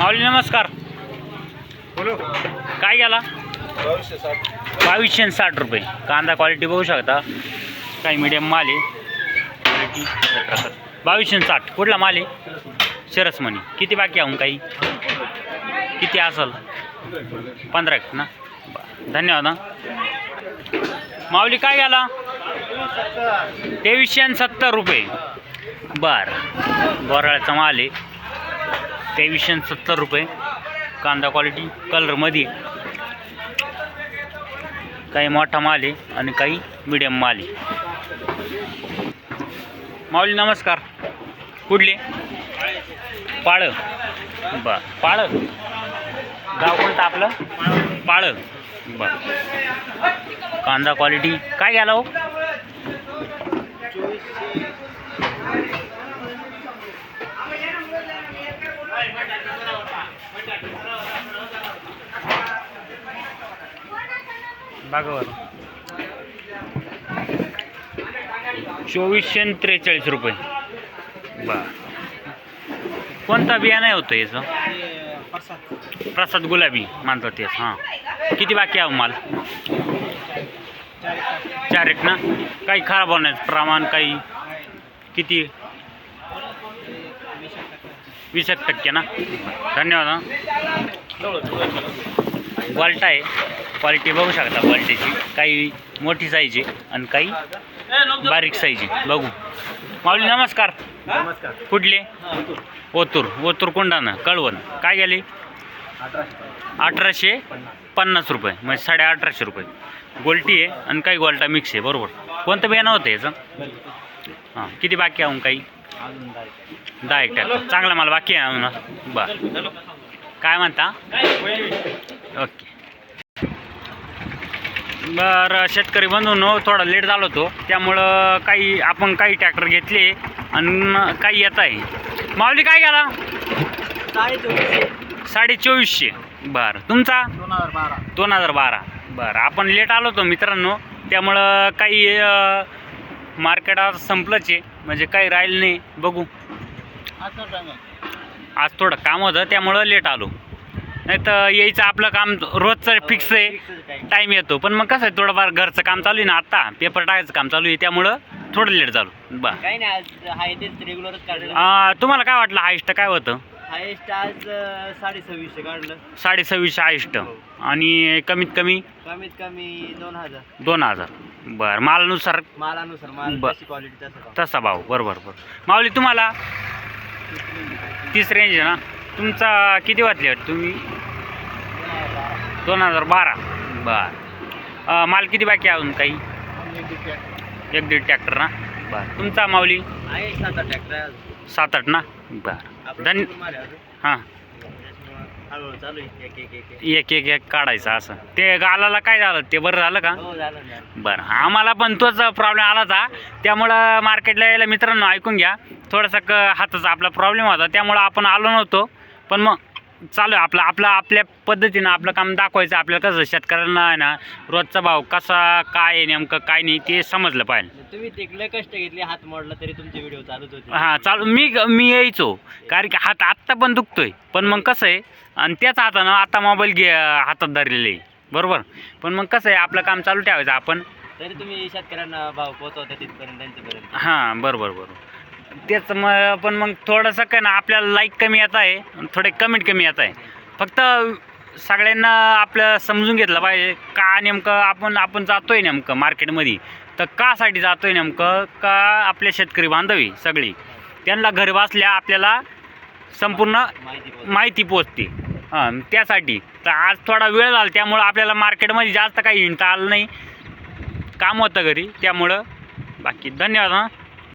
माऊली नमस्कार. बोलो. काय गेला? 2260 रुपये. कांदा क्वालिटी बघू शकता, काही मीडियम माल आहे. क्वालिटी 2260. कुठला माल आहे? शिरसमणी. किती बाकी आहे? काही किती असेल? 15 ना. धन्यवाद ना. माऊली काय गेला? 2370 रुपये. बरं, बोराळ्याचा माल आहे. 2370 रुपये. कांदा क्वालिटी कलरमध्ये, काही मोठा माल आहे आणि काही मीडियम माल आहे. माऊली नमस्कार. कुठले? पाळं. बरं, पाळं. गाव कोणतं आपलं? पाळं. बरं. कांदा क्वालिटी काय घ्याला हो? बघा 2443 रुपये. बरं. कोणता बियाणं आहे होतं याचं? प्रसाद गुलाबी मानतात तेच. हां, किती बाकी आहे माल? 4 एक ना. काही खराब होण्याचं प्रमाण काही किती? 20% ना. धन्यवाद ना. क्वालिटी आहे, क्वालिटी बघू शकता. क्वालिटीची काही मोठी साईज आहे आणि काही बारीक साईज आहे. बघू. माऊली नमस्कार. नमस्कार. कुठले? ओतूर कोंडाणा कळवण. काय गेले? 1850 रुपये, म्हणजे 1850 रुपये. गोल्टी आहे आणि काही गोल्टा मिक्स आहे. बरोबर. कोणतं बियाणं होतं याचं? हां, किती बाकी आहे? काही 10 चांगला माल बाकी आहे ना. बरं, काय म्हणता? ओके. बरं, शेतकरी बंधूंनो, थोडा लेट झालो होतो, त्यामुळं आपण काही ट्रॅक्टर घेतले आणि काही येत आहे. माऊली काय गेला? 2450. बरं. तुमचा? 2012. बरं, आपण लेट आलो होतो मित्रांनो, त्यामुळं काही मार्केट आज संपलंच आहे, म्हणजे काही राहिलं नाही. बघू, आज थोडं काम होतं त्यामुळं लेट आलो. नाही तर यायचं आपलं काम रोजचं फिक्स आहे, टाईम येतो. पण मग कसं आहे, थोडंफार घरचं काम चालू आहे ना, आत्ता पेपर टाकायचं काम चालू आहे, त्यामुळं थोडं लेट झालो. बरं. काही नाही, आज हाय तेच रेग्युलरच काढलं. तुम्हाला काय वाटलं? हायस्ट काय होतं? हायस्ट आज 2650 काढलं. 2650 हायस्ट. आणि कमीत कमी? कमीत कमी 2000. 2000. बरं. मालानुसार? मालानुसार. माल बरं. क्वालिटी तसा भाव. बरोबर. माऊली तुम्हाला 30 रेंज आहे ना. तुमचा किती वाटले तुम्ही? 2012. बरं. माल किती बाकी अजून? काही 1-1.5 ट्रॅक्टर ना. बरं. तुमचा माऊली? आहे 7-8 ट्रॅक्टर. 7-8 ना. बरं. हां, हळूहळू चालू आहे. एक काढायचं असं. ते गालाला काय झालं? ते बरं झालं का? हो, झालं. बरं. आम्हाला पण तोच प्रॉब्लेम आला होता, त्यामुळं मार्केटला यायला मित्रांनो ऐकून घ्या, थोडासा हाताचा आपला प्रॉब्लेम होता, त्यामुळं आपण आलो नव्हतो. पण मग चालू आहे आपल्या पद्धतीनं आपलं काम दाखवायचं. आपल्याला कसं शेतकऱ्यांना आहे ना, रोजचा भाव कसा काय आहे, नेमकं काय नाही ते समजलं पाहिजे. तुम्ही तिकडे कष्ट घेतले, हात मोडला तरी तुमचे व्हिडिओ चालूच होते. हां, चालू. मी यायचो, कारण की हात आत्ता पण दुखतोय. पण मग कसं आहे, आणि त्याच हातानं आता मोबाईल हातात धरलेले आहे. बरोबर. पण मग कसं आहे, आपलं काम चालू ठेवायचं आपण. तरी तुम्ही शेतकऱ्यांना भाव पोहोचवता तिथपर्यंत, त्यांच्यापर्यंत. हां, बरोबर. तेच मग. पण मग थोडंसं काय ना, आपल्याला लाईक कमी येत आहे, थोडे कमेंट कमी येत आहे. फक्त सगळ्यांना आपलं समजून घेतलं पाहिजे का नेमकं आपण जातोय नेमकं मार्केटमध्ये, तर कासाठी जातोय नेमकं का आपले शेतकरी बांधवी सगळी त्यांना घरी बसल्या आपल्याला संपूर्ण माहिती पोचते. हां, त्यासाठी. तर आज थोडा वेळ झाला, त्यामुळं आपल्याला मार्केटमध्ये जास्त काही हिंडता आलं नाही, काम होतं घरी, त्यामुळं. बाकी धन्यवाद. हां.